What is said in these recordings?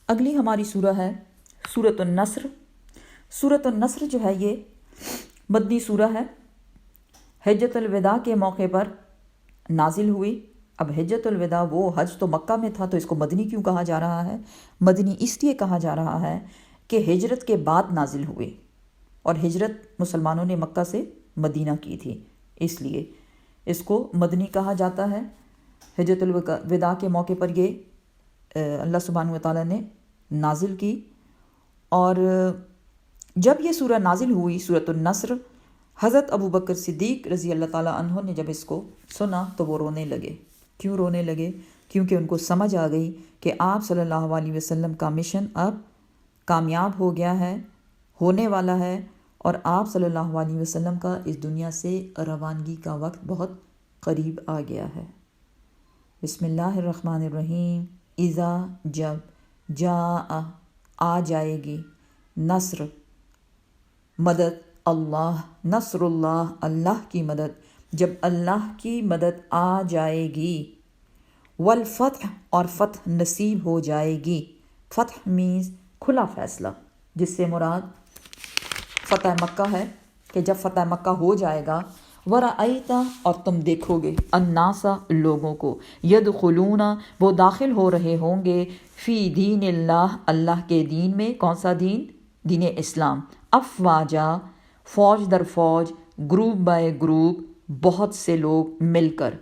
اگلی ہماری سورہ ہے سورۃ النصر۔ سورۃ النصر جو ہے یہ مدنی سورہ ہے، حجۃ الوداع کے موقع پر نازل ہوئی۔ اب حجۃ الوداع، وہ حج تو مکہ میں تھا، تو اس کو مدنی کیوں کہا جا رہا ہے؟ مدنی اس لیے کہا جا رہا ہے کہ ہجرت کے بعد نازل ہوئے، اور ہجرت مسلمانوں نے مکہ سے مدینہ کی تھی، اس لیے اس کو مدنی کہا جاتا ہے۔ حجۃ الوداع کے موقع پر یہ اللہ سبحانہ وتعالیٰ نے نازل کی، اور جب یہ سورہ نازل ہوئی سورۃ النصر، حضرت ابو بکر صدیق رضی اللہ تعالیٰ عنہ نے جب اس کو سنا تو وہ رونے لگے۔ کیوں رونے لگے؟ کیونکہ ان کو سمجھ آ گئی کہ آپ صلی اللہ علیہ وسلم کا مشن اب کامیاب ہو گیا ہے، ہونے والا ہے، اور آپ صلی اللہ علیہ وسلم کا اس دنیا سے روانگی کا وقت بہت قریب آ گیا ہے۔ بسم اللہ الرحمن الرحیم۔ اذا، جب، جاء، آ جائے گی، نصر، مدد، اللہ، نصر اللہ، اللہ کی مدد، جب اللہ کی مدد آ جائے گی، والفتح، اور فتح نصیب ہو جائے گی۔ فتح مینز کھلا فیصلہ، جس سے مراد فتح مکہ ہے، کہ جب فتح مکہ ہو جائے گا، ورأیت، اور تم دیکھو گے، الناس، لوگوں کو، یدخلون، وہ داخل ہو رہے ہوں گے، فی دین اللہ، اللہ کے دین میں۔ کون سا دین؟ دین اسلام۔ افواجا، فوج در فوج، گروپ بائے گروپ، بہت سے لوگ مل کر۔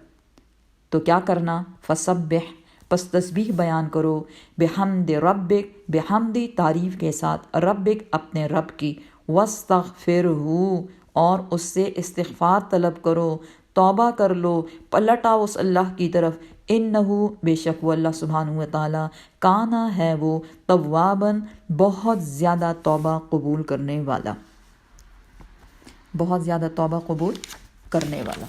تو کیا کرنا؟ فسبح، پس تسبیح بیان کرو، بحمد ربک، بحمدی، تعریف کے ساتھ، ربک، اپنے رب کی، واستغفرہ، اور اس سے استغفار طلب کرو، توبہ کر لو، پلٹ آؤ اس اللہ کی طرف، انہو، بے شک وہ اللہ سبحانہ وتعالی، کانا، ہے وہ، تواباً، بہت زیادہ توبہ قبول کرنے والا، بہت زیادہ توبہ قبول کرنے والا۔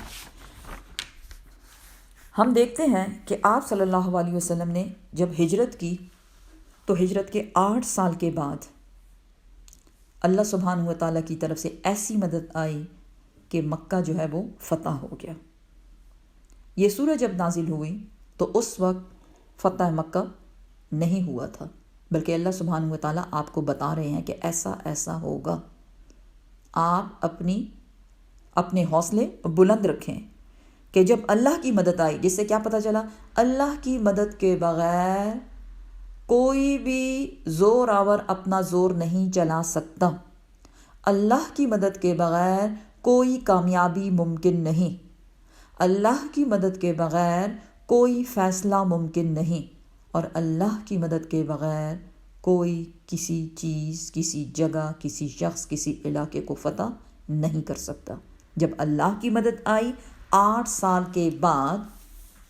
ہم دیکھتے ہیں کہ آپ صلی اللہ علیہ وسلم نے جب ہجرت کی تو ہجرت کے 8 سال کے بعد اللہ سبحانہ وتعالیٰ کی طرف سے ایسی مدد آئی کہ مکہ جو ہے وہ فتح ہو گیا۔ یہ سورہ جب نازل ہوئی تو اس وقت فتح مکہ نہیں ہوا تھا، بلکہ اللہ سبحانہ وتعالیٰ آپ کو بتا رہے ہیں کہ ایسا ایسا ہوگا۔ آپ اپنے حوصلے بلند رکھیں کہ جب اللہ کی مدد آئی، جس سے کیا پتہ چلا؟ اللہ کی مدد کے بغیر کوئی بھی زور آور اپنا زور نہیں چلا سکتا۔ اللہ کی مدد کے بغیر کوئی کامیابی ممکن نہیں، اللہ کی مدد کے بغیر کوئی فیصلہ ممکن نہیں، اور اللہ کی مدد کے بغیر کوئی کسی چیز، کسی جگہ، کسی شخص، کسی علاقے کو فتح نہیں کر سکتا۔ جب اللہ کی مدد آئی 8 سال کے بعد،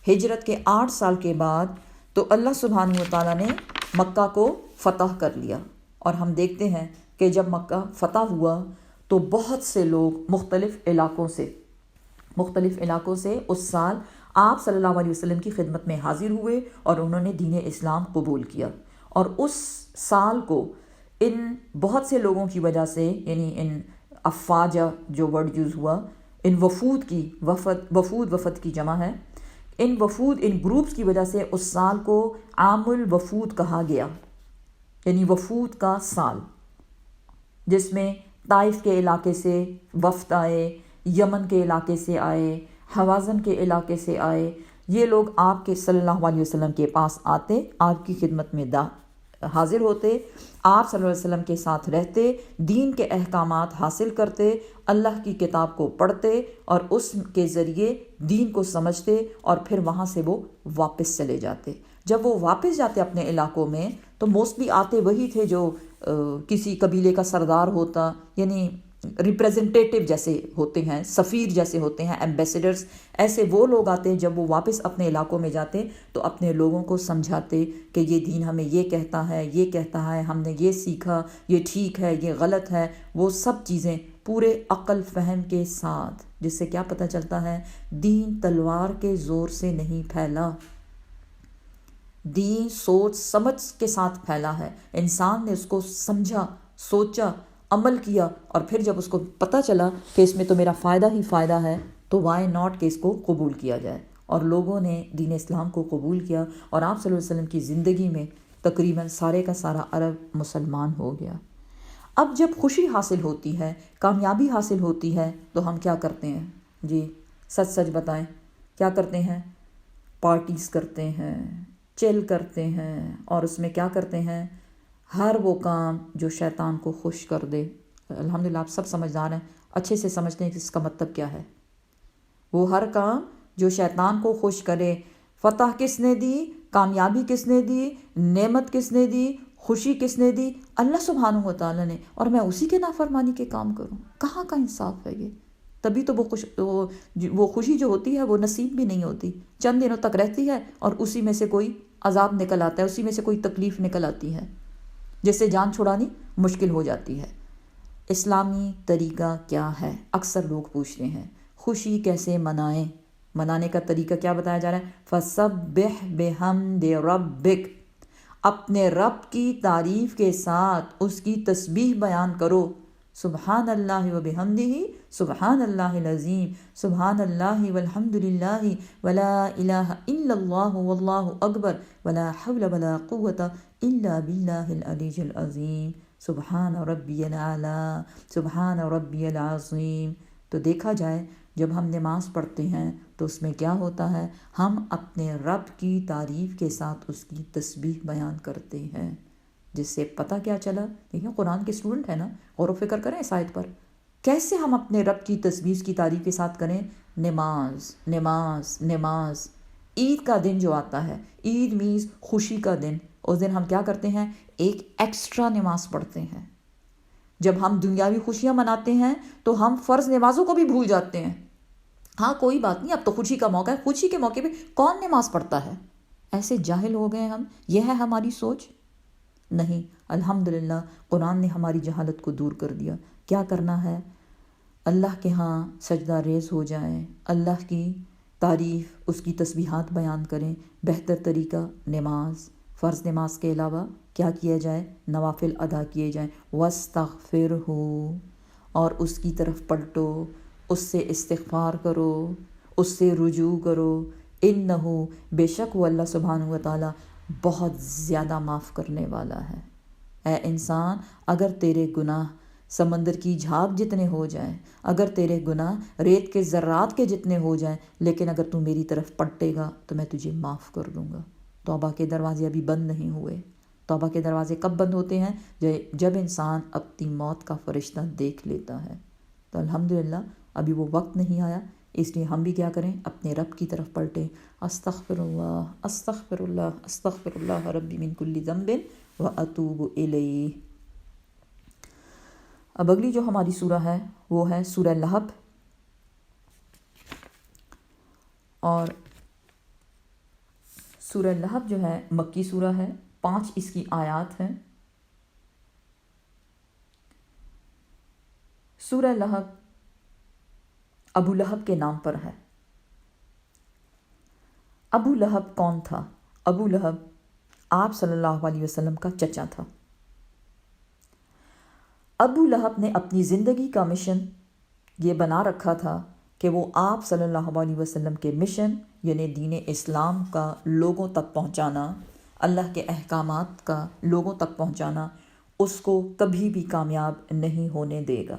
ہجرت کے 8 سال کے بعد، تو اللہ سبحانہ وتعالیٰ نے مکہ کو فتح کر لیا۔ اور ہم دیکھتے ہیں کہ جب مکہ فتح ہوا تو بہت سے لوگ مختلف علاقوں سے اس سال آپ صلی اللہ علیہ وسلم کی خدمت میں حاضر ہوئے، اور انہوں نے دین اسلام قبول کیا۔ اور اس سال کو ان بہت سے لوگوں کی وجہ سے، یعنی ان افواجہ جو ورڈ یوز ہوا، ان وفد کی جمع ہے، ان گروپس کی وجہ سے اس سال کو عام الوفود کہا گیا، یعنی وفود کا سال، جس میں طائف کے علاقے سے وفد آئے، یمن کے علاقے سے آئے، حوازن کے علاقے سے آئے۔ یہ لوگ آپ کے صلی اللہ علیہ وسلم کے پاس آتے، آپ کی خدمت میں حاضر ہوتے، آپ صلی اللہ علیہ وسلم کے ساتھ رہتے، دین کے احکامات حاصل کرتے، اللہ کی کتاب کو پڑھتے، اور اس کے ذریعے دین کو سمجھتے، اور پھر وہاں سے وہ واپس چلے جاتے۔ جب وہ واپس جاتے اپنے علاقوں میں تو موسٹلی آتے وہی تھے جو کسی قبیلے کا سردار ہوتا، یعنی ریپریزنٹیٹیو جیسے ہوتے ہیں، سفیر جیسے ہوتے ہیں، ایمبیسڈرز، ایسے وہ لوگ آتے۔ جب وہ واپس اپنے علاقوں میں جاتے تو اپنے لوگوں کو سمجھاتے کہ یہ دین ہمیں یہ کہتا ہے، ہم نے یہ سیکھا، یہ ٹھیک ہے، یہ غلط ہے، وہ سب چیزیں پورے عقل فہم کے ساتھ، جس سے کیا پتہ چلتا ہے؟ دین تلوار کے زور سے نہیں پھیلا، دین سوچ سمجھ کے ساتھ پھیلا ہے۔ انسان نے اس کو سمجھا، سوچا، عمل کیا، اور پھر جب اس کو پتہ چلا کہ اس میں تو میرا فائدہ ہی فائدہ ہے، تو وائی ناٹ کہ اس کو قبول کیا جائے۔ اور لوگوں نے دین اسلام کو قبول کیا، اور آپ صلی اللہ علیہ وسلم کی زندگی میں تقریباً سارے کا سارا عرب مسلمان ہو گیا۔ اب جب خوشی حاصل ہوتی ہے، کامیابی حاصل ہوتی ہے، تو ہم کیا کرتے ہیں؟ جی سچ سچ بتائیں، کیا کرتے ہیں؟ پارٹیز کرتے ہیں، چل کرتے ہیں، اور اس میں کیا کرتے ہیں؟ ہر وہ کام جو شیطان کو خوش کر دے۔ الحمدللہ آپ سب سمجھدار ہیں، اچھے سے سمجھتے ہیں کہ اس کا مطلب کیا ہے۔ وہ ہر کام جو شیطان کو خوش کرے۔ فتح کس نے دی؟ کامیابی کس نے دی؟ نعمت کس نے دی؟ خوشی کس نے دی؟ اللہ سبحانہ و تعالیٰ نے، اور میں اسی کے نافرمانی کے کام کروں؟ کہاں کا انصاف ہے یہ؟ تبھی تو وہ خوشی جو ہوتی ہے وہ نصیب بھی نہیں ہوتی، چند دنوں تک رہتی ہے، اور اسی میں سے کوئی عذاب نکل آتا ہے، اسی میں سے کوئی تکلیف نکل آتی ہے جس سے جان چھڑانی مشکل ہو جاتی ہے۔ اسلامی طریقہ کیا ہے؟ اکثر لوگ پوچھتے ہیں خوشی کیسے منائیں؟ منانے کا طریقہ کیا بتایا جا رہا ہے؟ فَسَبِّحْ بِحَمْدِ رَبِّكَ، اپنے رب کی تعریف کے ساتھ اس کی تسبیح بیان کرو۔ سبحان اللہ و بحمدہ، سبحان اللہ العظیم، سبحان اللہ والحمد للہ ولا الہ الا اللہ واللہ اکبر ولا حول ولا قوت الا باللہ العلی العظیم، سبحان ربی الاعلی، سبحان ربی العظیم۔ تو دیکھا جائے جب ہم نماز پڑھتے ہیں تو اس میں کیا ہوتا ہے؟ ہم اپنے رب کی تعریف کے ساتھ اس کی تسبیح بیان کرتے ہیں، جس سے پتہ کیا چلا؟ دیکھیں قرآن کے اسٹوڈنٹ ہیں نا، غور و فکر کریں اس آیت پر، کیسے ہم اپنے رب کی تسبیح کی تعریف کے ساتھ کریں؟ نماز نماز نماز۔ عید کا دن جو آتا ہے، عید میز خوشی کا دن، اس دن ہم کیا کرتے ہیں؟ ایک ایکسٹرا نماز پڑھتے ہیں۔ جب ہم دنیاوی خوشیاں مناتے ہیں تو ہم فرض نمازوں کو بھی بھول جاتے ہیں۔ ہاں کوئی بات نہیں، اب تو خوشی کا موقع ہے، خوشی کے موقع پہ کون نماز پڑھتا ہے؟ ایسے جاہل ہو گئے ہم، یہ ہے ہماری سوچ؟ نہیں، الحمدللہ قرآن نے ہماری جہالت کو دور کر دیا۔ کیا کرنا ہے؟ اللہ کے ہاں سجدہ ریز ہو جائیں، اللہ کی تعریف، اس کی تسبیحات بیان کریں۔ بہتر طریقہ نماز، فرض نماز کے علاوہ کیا کیا جائے؟ نوافل ادا کیے جائیں۔ وَاسْتَغْفِرْهُ، اور اس کی طرف پلٹو، اس سے استغفار کرو، اس سے رجوع کرو۔ اِنَّهُ، بے شک وہ اللہ سبحانہ و تعالیٰ بہت زیادہ معاف کرنے والا ہے۔ اے انسان، اگر تیرے گناہ سمندر کی جھاگ جتنے ہو جائیں، اگر تیرے گناہ ریت کے ذرات کے جتنے ہو جائیں، لیکن اگر تو میری طرف پلٹے گا تو میں تجھے معاف کر دوں گا۔ توبہ کے دروازے ابھی بند نہیں ہوئے۔ توبہ کے دروازے کب بند ہوتے ہیں؟ جب انسان اپنی موت کا فرشتہ دیکھ لیتا ہے۔ تو الحمدللہ ابھی وہ وقت نہیں آیا، اس لیے ہم بھی کیا کریں؟ اپنے رب کی طرف پلٹیں۔ استغفر اللہ استغفر اللہ استغفر اللہ ربی من کل ذنب واتوب الیہ۔ اب اگلی جو ہماری سورہ ہے وہ ہے سورہ لہب، اور سورہ لہب جو ہے مکی سورہ ہے، 5 اس کی آیات ہیں۔ سورہ لہب ابو لہب کے نام پر ہے۔ ابو لہب کون تھا؟ ابو لہب آپ صلی اللہ علیہ وسلم کا چچا تھا۔ ابو لہب نے اپنی زندگی کا مشن یہ بنا رکھا تھا کہ وہ آپ صلی اللہ علیہ وسلم کے مشن یعنی دین اسلام کا لوگوں تک پہنچانا، اللہ کے احکامات کا لوگوں تک پہنچانا، اس کو کبھی بھی کامیاب نہیں ہونے دے گا۔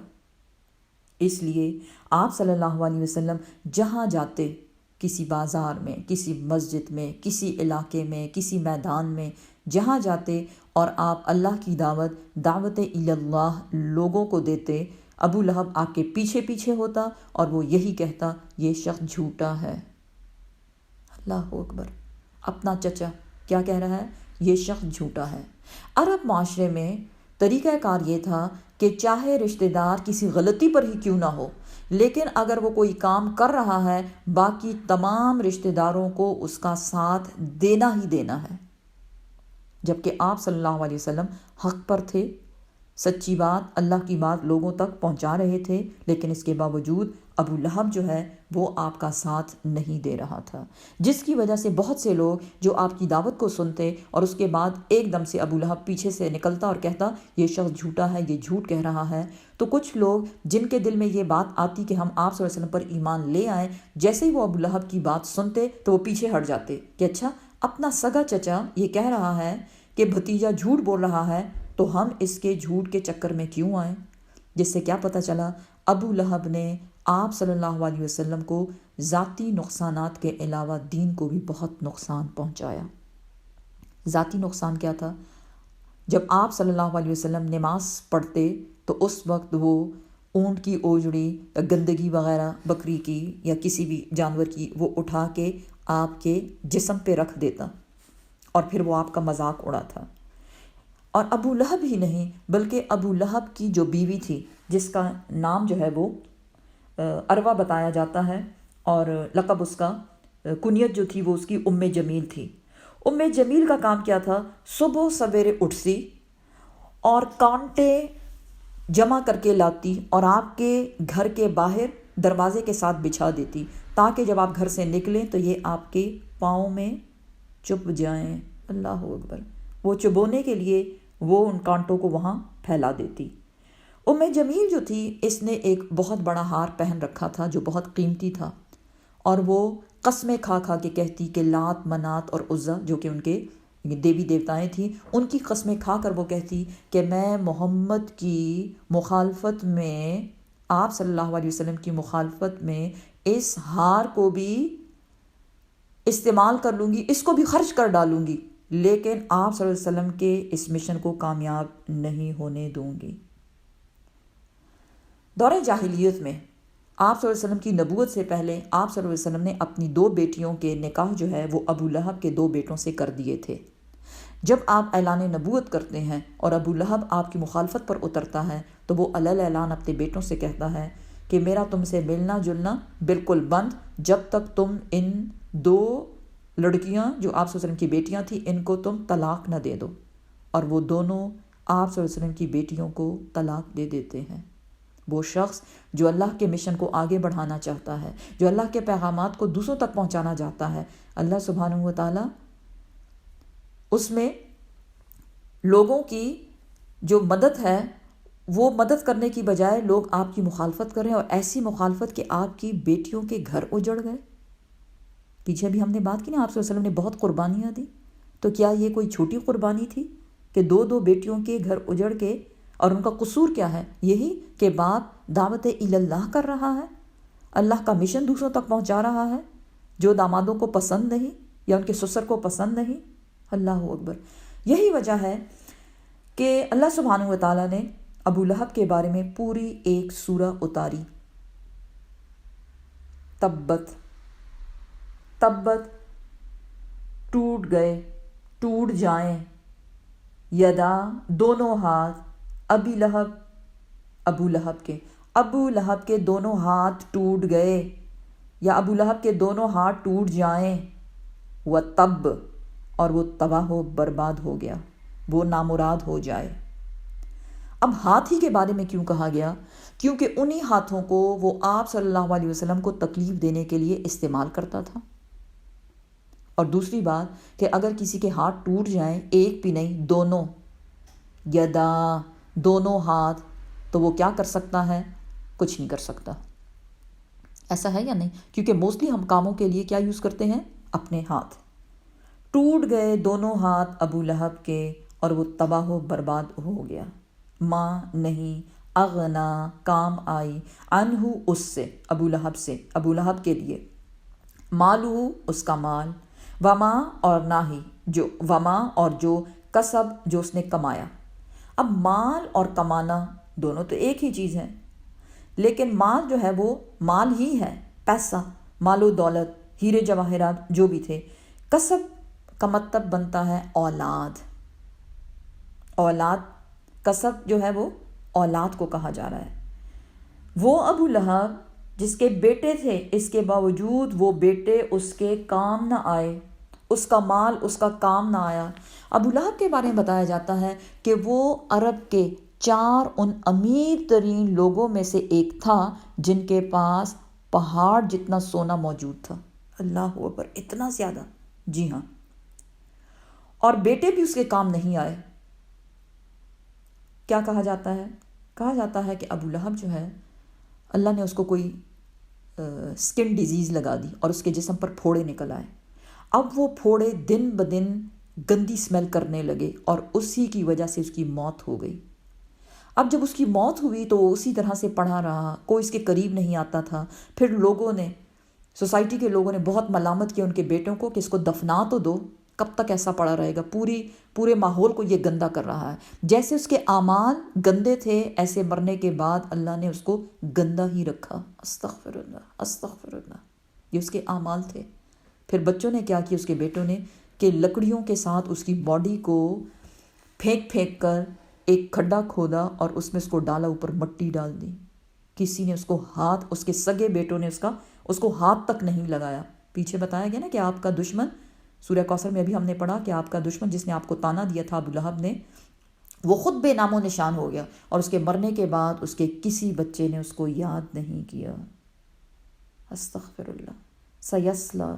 اس لیے آپ صلی اللہ علیہ وسلم جہاں جاتے، کسی بازار میں، کسی مسجد میں، کسی علاقے میں، کسی میدان میں، جہاں جاتے اور آپ اللہ کی دعوت اللہ لوگوں کو دیتے، ابو لہب آپ کے پیچھے پیچھے ہوتا اور وہ یہی کہتا یہ شخص جھوٹا ہے۔ اللہ اکبر، اپنا چچا کیا کہہ رہا ہے؟ یہ شخص جھوٹا ہے۔ عرب معاشرے میں طریقہ کار یہ تھا کہ چاہے رشتہ دار کسی غلطی پر ہی کیوں نہ ہو، لیکن اگر وہ کوئی کام کر رہا ہے باقی تمام رشتہ داروں کو اس کا ساتھ دینا ہی دینا ہے۔ جبکہ آپ صلی اللہ علیہ وسلم حق پر تھے، سچی بات، اللہ کی بات لوگوں تک پہنچا رہے تھے، لیکن اس کے باوجود ابو لہب جو ہے وہ آپ کا ساتھ نہیں دے رہا تھا، جس کی وجہ سے بہت سے لوگ جو آپ کی دعوت کو سنتے اور اس کے بعد ایک دم سے ابو لہب پیچھے سے نکلتا اور کہتا یہ شخص جھوٹا ہے، یہ جھوٹ کہہ رہا ہے، تو کچھ لوگ جن کے دل میں یہ بات آتی کہ ہم آپ صلی اللہ علیہ وسلم پر ایمان لے آئیں، جیسے ہی وہ ابو لہب کی بات سنتے تو وہ پیچھے ہٹ جاتے کہ اچھا اپنا سگا چچا یہ کہہ رہا ہے کہ بھتیجا جھوٹ بول رہا ہے تو ہم اس کے جھوٹ کے چکر میں کیوں آئیں، جس سے کیا پتہ چلا ابو لہب نے آپ صلی اللہ علیہ وسلم کو ذاتی نقصانات کے علاوہ دین کو بھی بہت نقصان پہنچایا۔ ذاتی نقصان کیا تھا؟ جب آپ صلی اللہ علیہ وسلم نماز پڑھتے تو اس وقت وہ اونٹ کی اوجڑی یا گندگی وغیرہ بکری کی یا کسی بھی جانور کی وہ اٹھا کے آپ کے جسم پہ رکھ دیتا اور پھر وہ آپ کا مذاق اڑا تھا۔ اور ابو لہب ہی نہیں بلکہ ابو لہب کی جو بیوی تھی جس کا نام جو ہے وہ عروہ بتایا جاتا ہے اور لقب اس کا کنیت جو تھی وہ اس کی ام جمیل تھی۔ ام جمیل کا کام کیا تھا؟ صبح سویرے اٹھتی اور کانٹے جمع کر کے لاتی اور آپ کے گھر کے باہر دروازے کے ساتھ بچھا دیتی تاکہ جب آپ گھر سے نکلیں تو یہ آپ کے پاؤں میں چبھ جائیں۔ اللہ اکبر۔ وہ چبونے کے لیے وہ ان کانٹوں کو وہاں پھیلا دیتی۔ ام جمیل جو تھی اس نے ایک بہت بڑا ہار پہن رکھا تھا جو بہت قیمتی تھا، اور وہ قسمیں کھا کھا کے کہتی کہ لات منات اور عزا جو کہ ان کے دیوی دیوتائیں تھیں ان کی قسمیں کھا کر وہ کہتی کہ میں محمد کی مخالفت میں، آپ صلی اللہ علیہ وسلم کی مخالفت میں اس ہار کو بھی استعمال کر لوں گی، اس کو بھی خرچ کر ڈالوں گی، لیکن آپ صلی اللہ علیہ وسلم کے اس مشن کو کامیاب نہیں ہونے دوں گی۔ دور جاہلیت میں آپ صلی اللہ علیہ وسلم کی نبوت سے پہلے آپ صلی اللہ علیہ وسلم نے اپنی 2 بیٹیوں کے نکاح جو ہے وہ ابو لہب کے 2 بیٹوں سے کر دیے تھے۔ جب آپ اعلان نبوت کرتے ہیں اور ابو لہب آپ کی مخالفت پر اترتا ہے تو وہ علل اعلان اپنے بیٹوں سے کہتا ہے کہ میرا تم سے ملنا جلنا بالکل بند جب تک تم ان 2 لڑکیاں جو آپ صلی اللہ علیہ وسلم کی بیٹیاں تھیں ان کو تم طلاق نہ دے دو، اور وہ دونوں آپ صلی اللہ علیہ وسلم کی بیٹیوں کو طلاق دے دیتے ہیں۔ وہ شخص جو اللہ کے مشن کو آگے بڑھانا چاہتا ہے، جو اللہ کے پیغامات کو دوسروں تک پہنچانا چاہتا ہے، اللہ سبحانہ و تعالیٰ اس میں لوگوں کی جو مدد ہے وہ مدد کرنے کی بجائے لوگ آپ کی مخالفت کر رہے ہیں، اور ایسی مخالفت کہ آپ کی بیٹیوں کے گھر اجڑ گئے۔ پیچھے بھی ہم نے بات کی نا، آپ صلی اللہ علیہ وسلم نے بہت قربانیاں دی، تو کیا یہ کوئی چھوٹی قربانی تھی کہ 2 بیٹیوں کے گھر اجڑ کے؟ اور ان کا قصور کیا ہے؟ یہی کہ باپ دعوت اللہ کر رہا ہے، اللہ کا مشن دوسروں تک پہنچا رہا ہے جو دامادوں کو پسند نہیں یا ان کے سسر کو پسند نہیں۔ اللہ اکبر۔ یہی وجہ ہے کہ اللہ سبحانہ و تعالیٰ نے ابو لہب کے بارے میں پوری ایک سورہ اتاری، تبت تبت، ٹوٹ گئے، ٹوٹ جائیں، یدا دونوں ہاتھ، ابو لہب کے دونوں ہاتھ ٹوٹ گئے، یا ابو لہب کے دونوں ہاتھ ٹوٹ جائیں، وَتَبْ، اور وہ تباہ و برباد ہو گیا، وہ نامراد ہو جائے۔ اب ہاتھی کے بارے میں کیوں کہا گیا؟ کیونکہ انہی ہاتھوں کو وہ آپ صلی اللہ علیہ وسلم کو تکلیف دینے کے لیے استعمال کرتا تھا۔ اور دوسری بات کہ اگر کسی کے ہاتھ ٹوٹ جائیں، ایک بھی نہیں، دونوں، یدا، دونوں ہاتھ، تو وہ کیا کر سکتا ہے؟ کچھ نہیں کر سکتا۔ ایسا ہے یا نہیں؟ کیونکہ موسٹلی ہم کاموں کے لیے کیا یوز کرتے ہیں؟ اپنے ہاتھ۔ ٹوٹ گئے دونوں ہاتھ ابو لہب کے اور وہ تباہ و برباد ہو گیا۔ ماں نہیں، اغنا، کام آئی، عنہ، اس سے، ابو لہب سے، ابو لہب کے لیے، مالو، اس کا مال، وما، اور نہ ہی، جو وما، اور جو کسب، جو اس نے کمایا۔ اب مال اور کمانا دونوں تو ایک ہی چیز ہے، لیکن مال جو ہے وہ مال ہی ہے، پیسہ، مال و دولت، ہیرے جواہرات جو بھی تھے۔ کسب کا مطلب بنتا ہے اولاد، اولاد، کسب جو ہے وہ اولاد کو کہا جا رہا ہے۔ وہ ابو لہب جس کے بیٹے تھے، اس کے باوجود وہ بیٹے اس کے کام نہ آئے، اس کا مال اس کا کام نہ آیا۔ ابو لہب کے بارے میں بتایا جاتا ہے کہ وہ عرب کے 4 ان امیر ترین لوگوں میں سے ایک تھا جن کے پاس پہاڑ جتنا سونا موجود تھا۔ اللہ اکبر، اتنا زیادہ، جی ہاں، اور بیٹے بھی اس کے کام نہیں آئے۔ کیا کہا جاتا ہے؟ کہا جاتا ہے کہ ابو لہب جو ہے اللہ نے اس کو کوئی سکن ڈیزیز لگا دی اور اس کے جسم پر پھوڑے نکل آئے۔ اب وہ پھوڑے دن بدن گندی اسمیل کرنے لگے اور اسی کی وجہ سے اس کی موت ہو گئی۔ اب جب اس کی موت ہوئی تو وہ اسی طرح سے پڑا رہا، کوئی اس کے قریب نہیں آتا تھا۔ پھر لوگوں نے، سوسائٹی کے لوگوں نے بہت ملامت کیا ان کے بیٹوں کو کہ اس کو دفنا تو دو، کب تک ایسا پڑا رہے گا، پورے ماحول کو یہ گندا کر رہا ہے۔ جیسے اس کے اعمال گندے تھے، ایسے مرنے کے بعد اللہ نے اس کو گندا ہی رکھا۔ استغفر اللہ، استغفر اللہ، یہ اس کے اعمال تھے۔ پھر بچوں نے کیا کیا، اس کے بیٹوں نے، کہ لکڑیوں کے ساتھ اس کی باڈی کو پھینک کر ایک کھڈا کھودا اور اس میں اس کو ڈالا، اوپر مٹی ڈال دی۔ کسی نے اس کو ہاتھ، اس کے سگے بیٹوں نے اس کو ہاتھ تک نہیں لگایا۔ پیچھے بتایا گیا نا کہ آپ کا دشمن، سورہ کوثر میں ابھی ہم نے پڑھا کہ آپ کا دشمن جس نے آپ کو تانا دیا تھا، ابو لہب نے، وہ خود بے نام و نشان ہو گیا، اور اس کے مرنے کے بعد اس کے کسی بچے نے اس کو یاد نہیں کیا۔ استغفر اللہ۔ سیصلی،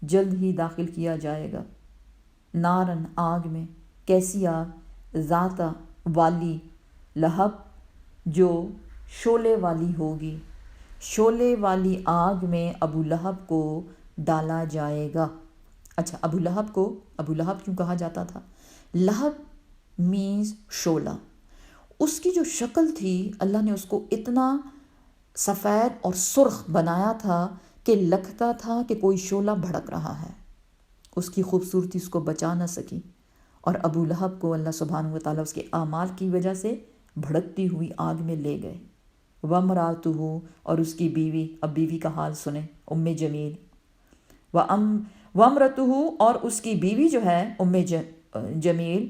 جلد ہی داخل کیا جائے گا، نارن، آگ میں، کیسی آگ، ذات والی لہب، جو شعلے والی ہوگی، شعلے والی آگ میں ابو لہب کو ڈالا جائے گا۔ اچھا، ابو لہب کیوں کہا جاتا تھا؟ لہب مینز شعلہ۔ اس کی جو شکل تھی، اللہ نے اس کو اتنا سفید اور سرخ بنایا تھا کہ لگتا تھا کہ کوئی شعلہ بھڑک رہا ہے۔ اس کی خوبصورتی اس کو بچا نہ سکی، اور ابو لہب کو اللہ سبحانہ و تعالیٰ اس کے اعمال کی وجہ سے بھڑکتی ہوئی آگ میں لے گئے۔ وامرأتہ، اور اس کی بیوی، اب بیوی کا حال سنیں، ام جمیل۔ وامرأتہ، اور اس کی بیوی جو ہے ام جمیل،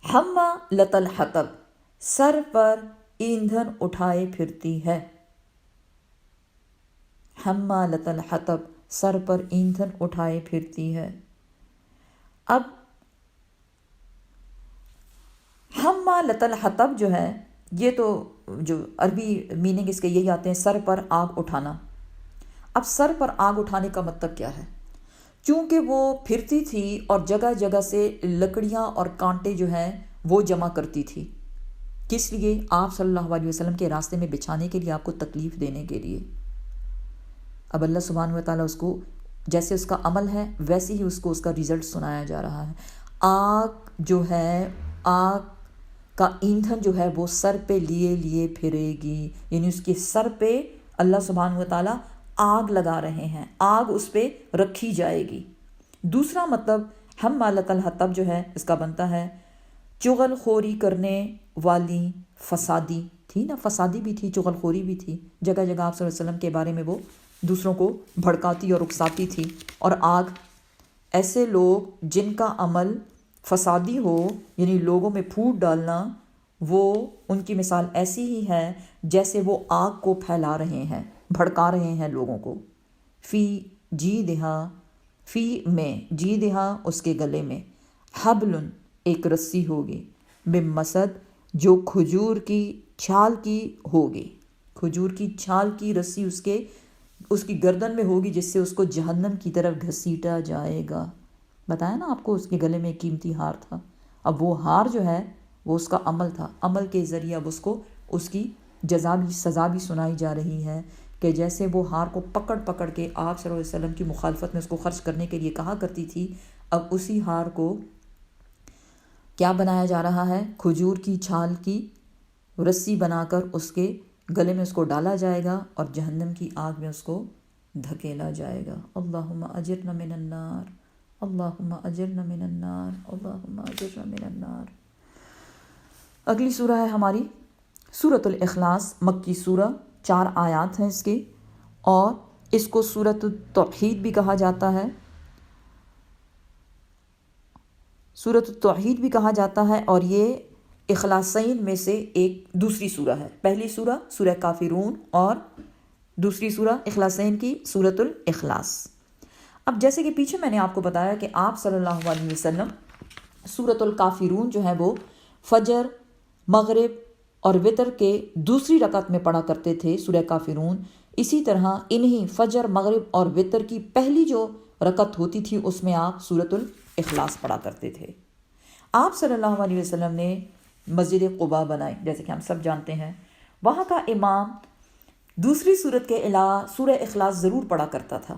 حمالۃ الحطب، سر پر ایندھن اٹھائے پھرتی ہے۔ حمالۃ الحطب، سر پر ایندھن اٹھائے پھرتی ہے۔ اب حمالۃ الحطب جو ہے، یہ تو جو عربی میننگ اس کے یہی آتے ہیں، سر پر آگ اٹھانا۔ اب سر پر آگ اٹھانے کا مطلب کیا ہے؟ چونکہ وہ پھرتی تھی اور جگہ جگہ سے لکڑیاں اور کانٹے جو ہیں وہ جمع کرتی تھی، کس لیے؟ آپ صلی اللہ علیہ وسلم کے راستے میں بچھانے کے لیے، آپ کو تکلیف دینے کے لیے۔ اب اللہ سبحانہ و تعالیٰ اس کو، جیسے اس کا عمل ہے ویسے ہی اس کو اس کا رزلٹ سنایا جا رہا ہے۔ آگ جو ہے، آگ کا ایندھن جو ہے وہ سر پہ لیے پھرے گی، یعنی اس کے سر پہ اللہ سبحانہ و تعالیٰ آگ لگا رہے ہیں، آگ اس پہ رکھی جائے گی۔ دوسرا مطلب حمالۃ الحطب جو ہے، اس کا بنتا ہے چغل خوری کرنے والی، فسادی تھی نا، فسادی بھی تھی، چغل خوری بھی تھی، جگہ جگہ آپ صلی اللہ علیہ وسلم کے بارے میں وہ دوسروں کو بھڑکاتی اور اکساتی تھی۔ اور آگ، ایسے لوگ جن کا عمل فسادی ہو، یعنی لوگوں میں پھوٹ ڈالنا، وہ ان کی مثال ایسی ہی ہے جیسے وہ آگ کو پھیلا رہے ہیں، بھڑکا رہے ہیں لوگوں کو۔ فی جیدہا، فی میں، جیدہا اس کے گلے میں، حبل ایک رسی ہوگی، من مسد جو کھجور کی چھال کی ہوگی، کھجور کی چھال کی رسی اس کی گردن میں ہوگی، جس سے اس کو جہنم کی طرف گھسیٹا جائے گا۔ بتایا نا آپ کو، اس کے گلے میں قیمتی ہار تھا۔ اب وہ ہار جو ہے وہ اس کا عمل تھا، عمل کے ذریعے اب اس کو اس کی سزا بھی سنائی جا رہی ہے، کہ جیسے وہ ہار کو پکڑ کے آپ صلی اللہ علیہ وسلم کی مخالفت میں اس کو خرچ کرنے کے لیے کہا کرتی تھی، اب اسی ہار کو کیا بنایا جا رہا ہے؟ کھجور کی چھال کی رسی بنا کر اس کے گلے میں اس کو ڈالا جائے گا، اور جہنم کی آگ میں اس کو دھکیلا جائے گا۔ اللہم اجرنا من النار، اللہم اجرنا من النار، اللہم اجرنا من النار۔ اگلی سورہ ہے ہماری سورۃ الاخلاص، مکی سورہ، 4 آیات ہیں اس کے، اور اس کو سورۃ التوحید بھی کہا جاتا ہے، سورۃ التوحید بھی کہا جاتا ہے، اور یہ اخلاصین میں سے ایک دوسری سورہ ہے۔ پہلی سورہ سورہ کافرون، اور دوسری سورہ اخلاصین کی سورۃ الاخلاص۔ اب جیسے کہ پیچھے میں نے آپ کو بتایا کہ آپ صلی اللہ علیہ وسلم سورۃ الکافرون جو ہے وہ فجر، مغرب اور وتر کے دوسری رکعت میں پڑھا کرتے تھے سورہ کافرون۔ اسی طرح انہی فجر، مغرب اور وتر کی پہلی جو رکعت ہوتی تھی اس میں آپ سورۃ الاخلاص پڑھا کرتے تھے۔ آپ صلی اللہ علیہ وسلم نے مسجد قباء بنائی، جیسے کہ ہم سب جانتے ہیں، وہاں کا امام دوسری سورت کے علاوہ سورہ اخلاص ضرور پڑھا کرتا تھا،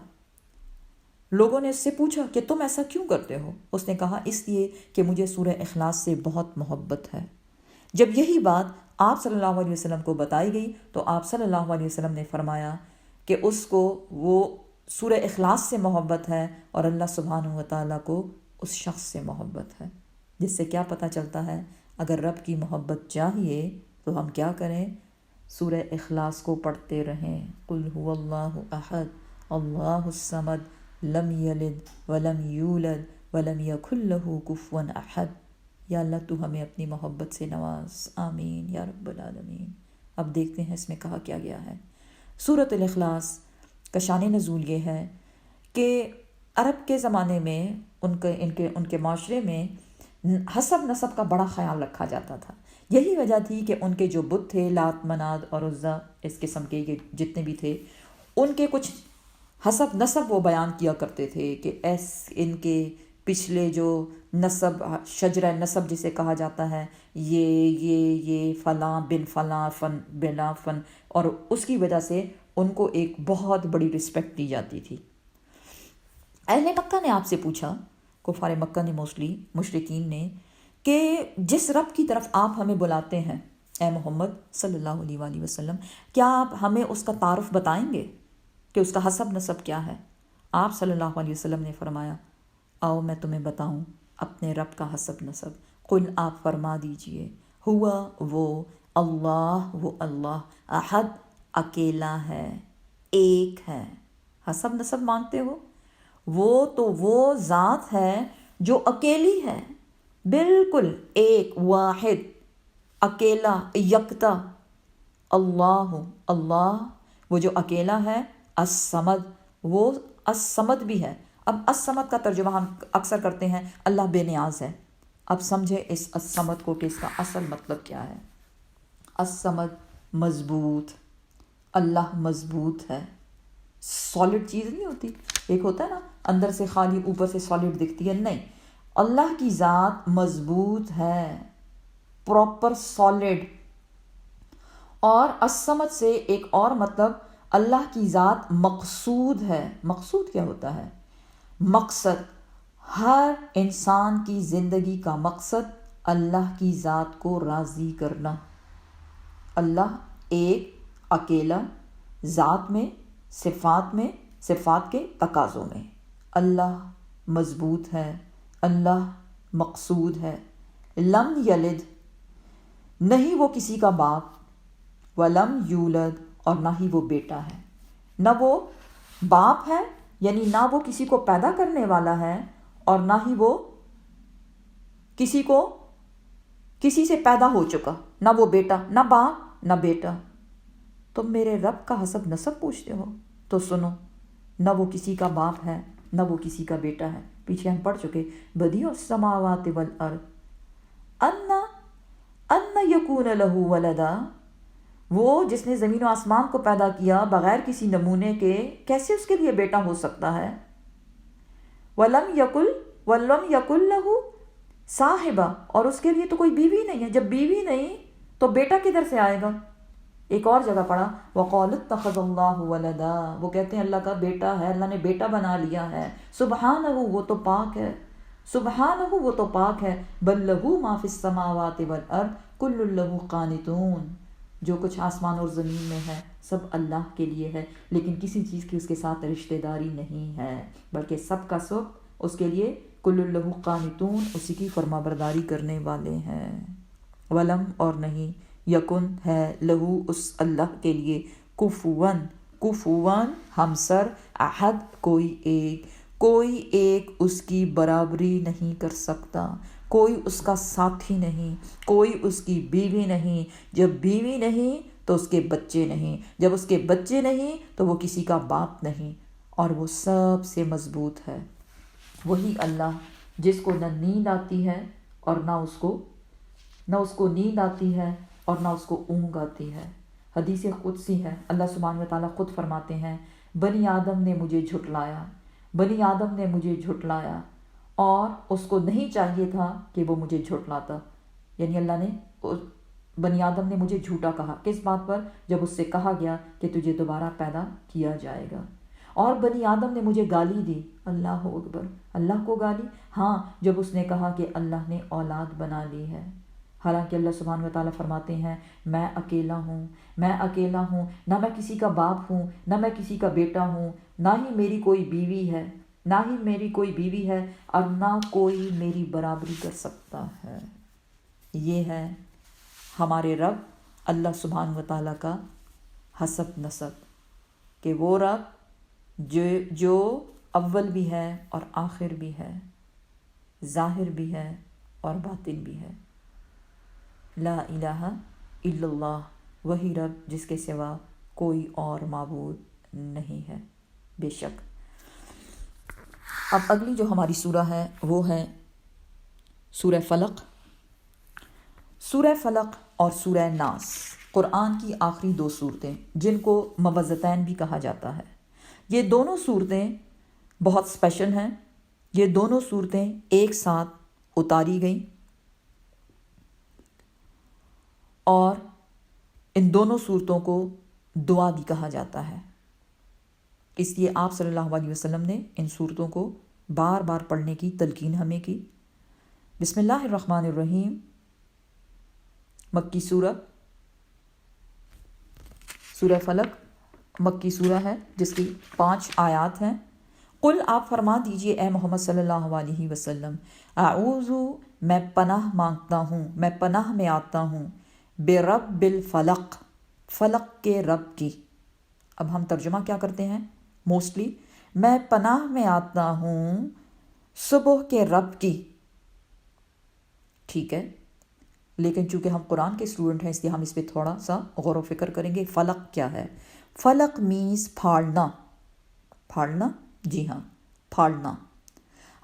لوگوں نے اس سے پوچھا کہ تم ایسا کیوں کرتے ہو؟ اس نے کہا اس لیے کہ مجھے سورہ اخلاص سے بہت محبت ہے۔ جب یہی بات آپ صلی اللہ علیہ وسلم کو بتائی گئی تو آپ صلی اللہ علیہ وسلم نے فرمایا کہ اس کو وہ سورہ اخلاص سے محبت ہے اور اللہ سبحانہ و تعالیٰ کو اس شخص سے محبت ہے۔ جس سے کیا پتہ چلتا ہے اگر رب کی محبت چاہیے تو ہم کیا کریں؟ سورہ اخلاص کو پڑھتے رہیں۔ قل هو اللہ احد اللہ الصمد لم یلد ولم یولد ولم یکن لہ کفوا احد۔ یا اللہ تو ہمیں اپنی محبت سے نواز، آمین یا رب العالمین۔ اب دیکھتے ہیں اس میں کہا کیا گیا ہے۔ سورۃ الاخلاص کا شان نزول یہ ہے کہ عرب کے زمانے میں ان کے معاشرے میں حسب نسب کا بڑا خیال رکھا جاتا تھا۔ یہی وجہ تھی کہ ان کے جو بت تھے، لات، مناد اور عزا، اس قسم کے جتنے بھی تھے، ان کے کچھ حسب نسب وہ بیان کیا کرتے تھے کہ ان کے پچھلے جو نسب، شجرہ نسب جسے کہا جاتا ہے، یہ فلاں بن فلاں فن بلا فن، اور اس کی وجہ سے ان کو ایک بہت بڑی رسپیکٹ دی جاتی تھی۔ اہل مکہ نے آپ سے پوچھا، کفار مکہ نے موسٹلی مشرکین نے، کہ جس رب کی طرف آپ ہمیں بلاتے ہیں اے محمد صلی اللہ علیہ وآلہ وسلم، کیا آپ ہمیں اس کا تعارف بتائیں گے کہ اس کا حسب نسب کیا ہے؟ آپ صلی اللہ علیہ وسلم نے فرمایا آؤ میں تمہیں بتاؤں اپنے رب کا حسب نسب۔ قل آپ فرما دیجئے، ہوا وہ اللہ احد اکیلا ہے، ایک ہے۔ حسب نسب مانگتے ہو؟ وہ ذات ہے جو اکیلی ہے، بالکل ایک، واحد، اکیلا، یکتا۔ اللہ وہ جو اکیلا ہے، الصمد وہ الصمد بھی ہے۔ اب الصمد کا ترجمہ ہم اکثر کرتے ہیں اللہ بے نیاز ہے۔ اب سمجھے اس الصمد کو کہ اس کا اصل مطلب کیا ہے۔ الصمد مضبوط، اللہ مضبوط ہے، سالڈ چیز نہیں ہوتی، ایک ہوتا ہے نا اندر سے خالی اوپر سے سالڈ دکھتی ہے، نہیں، اللہ کی ذات مضبوط ہے، پراپر سالڈ۔ اور الصمد سے ایک اور مطلب، اللہ کی ذات مقصود ہے۔ مقصود کیا ہوتا ہے؟ مقصد، ہر انسان کی زندگی کا مقصد اللہ کی ذات کو راضی کرنا۔ اللہ ایک، اکیلا، ذات میں، صفات کے تقاضوں میں اللہ مضبوط ہے، اللہ مقصود ہے۔ لم یلد، نہیں وہ کسی کا باپ، ولم یولد، اور نہ ہی وہ بیٹا ہے۔ نہ وہ باپ ہے، یعنی نہ وہ کسی کو پیدا کرنے والا ہے، اور نہ ہی وہ کسی سے پیدا ہو چکا، نہ وہ بیٹا، نہ باپ نہ بیٹا۔ تم میرے رب کا حسب نسب پوچھتے ہو تو سنو، نہ وہ کسی کا باپ ہے، نہ وہ کسی کا بیٹا ہے۔ پیچھے ہم پڑھ چکے بدیع السماوات والارض ان یکون لہ ولدا، وہ جس نے زمین و آسمان کو پیدا کیا بغیر کسی نمونے کے، کیسے اس کے لیے بیٹا ہو سکتا ہے؟ ولم یکن لہ صاحبہ، اور اس کے لیے تو کوئی بیوی نہیں ہے۔ جب بیوی نہیں تو بیٹا کدھر سے آئے گا؟ ایک اور جگہ پڑھا وَقَالُ اتَّخَذَ اللَّهُ وَلَدًا، وہ کہتے ہیں اللہ کا بیٹا ہے، اللہ نے بیٹا بنا لیا ہے۔ سبحانہ وہ تو پاک ہے، سبحانہ وہ تو پاک ہے، بل لہ ما فی السماوات والارض کل لہ قانتون، جو کچھ آسمان اور زمین میں ہے سب اللہ کے لیے ہے، لیکن کسی چیز کی اس کے ساتھ رشتہ داری نہیں ہے، بلکہ سب کا سب اس کے لیے کل لہ قانتون، اسی کی فرما برداری کرنے والے ہیں۔ ولم، اور نہیں، یکن ہے، لہو اس اللہ کے لیے، کفوان ہمسر، احد کوئی ایک اس کی برابری نہیں کر سکتا، کوئی اس کا ساتھی نہیں، کوئی اس کی بیوی نہیں، جب بیوی نہیں تو اس کے بچے نہیں، جب اس کے بچے نہیں تو وہ کسی کا باپ نہیں، اور وہ سب سے مضبوط ہے۔ وہی اللہ جس کو نہ نیند آتی ہے اور نہ اس کو نیند آتی ہے اور نہ اس کو اونگ آتی ہے۔ حدیث قدسی ہے، اللہ سبحانہ وتعالیٰ خود فرماتے ہیں بنی آدم نے مجھے جھٹلایا اور اس کو نہیں چاہیے تھا کہ وہ مجھے جھٹلاتا، یعنی اللہ نے بنی آدم نے مجھے جھوٹا کہا۔ کس بات پر؟ جب اس سے کہا گیا کہ تجھے دوبارہ پیدا کیا جائے گا۔ اور بنی آدم نے مجھے گالی دی. اللہ اکبر. اللہ کو گالی؟ ہاں، جب اس نے کہا کہ اللہ نے اولاد بنا لی ہے. حالانکہ اللہ سبحانہ و تعالیٰ فرماتے ہیں میں اکیلا ہوں، میں اکیلا ہوں، نہ میں کسی کا باپ ہوں، نہ میں کسی کا بیٹا ہوں، نہ ہی میری کوئی بیوی ہے، نہ ہی میری کوئی بیوی ہے، اور نہ کوئی میری برابری کر سکتا ہے. یہ ہے ہمارے رب اللہ سبحانہ و تعالیٰ کا حسب نسب، کہ وہ رب جو اول بھی ہے اور آخر بھی ہے، ظاہر بھی ہے اور باطن بھی ہے. لا الہ الا اللہ، وہی رب جس کے سوا کوئی اور معبود نہیں ہے بے شک. اب اگلی جو ہماری سورہ ہے وہ ہے سورہ فلق. سورہ فلق اور سورہ ناس قرآن کی آخری 2 صورتیں جن کو موعظتین بھی کہا جاتا ہے. یہ دونوں صورتیں بہت سپیشل ہیں. یہ دونوں صورتیں ایک ساتھ اتاری گئیں اور ان دونوں صورتوں کو دعا بھی کہا جاتا ہے. اس لیے آپ صلی اللہ علیہ وسلم نے ان صورتوں کو بار بار پڑھنے کی تلقین ہمیں کی. بسم اللہ الرحمن الرحیم. مکی سورہ فلق مکی سورہ ہے جس کی 5 آیات ہیں. قل، آپ فرما دیجئے اے محمد صلی اللہ علیہ وسلم، اعوذ، میں پناہ مانگتا ہوں، میں پناہ میں آتا ہوں، برب الفلق، فلق کے رب کی. اب ہم ترجمہ کیا کرتے ہیں موسٹلی؟ میں پناہ میں آتا ہوں صبح کے رب کی. ٹھیک ہے، لیکن چونکہ ہم قرآن کے اسٹوڈنٹ ہیں اس لیے ہم اس پہ تھوڑا سا غور و فکر کریں گے. فلق کیا ہے؟ فلق مینز پھاڑنا. پھاڑنا، جی ہاں، پھاڑنا.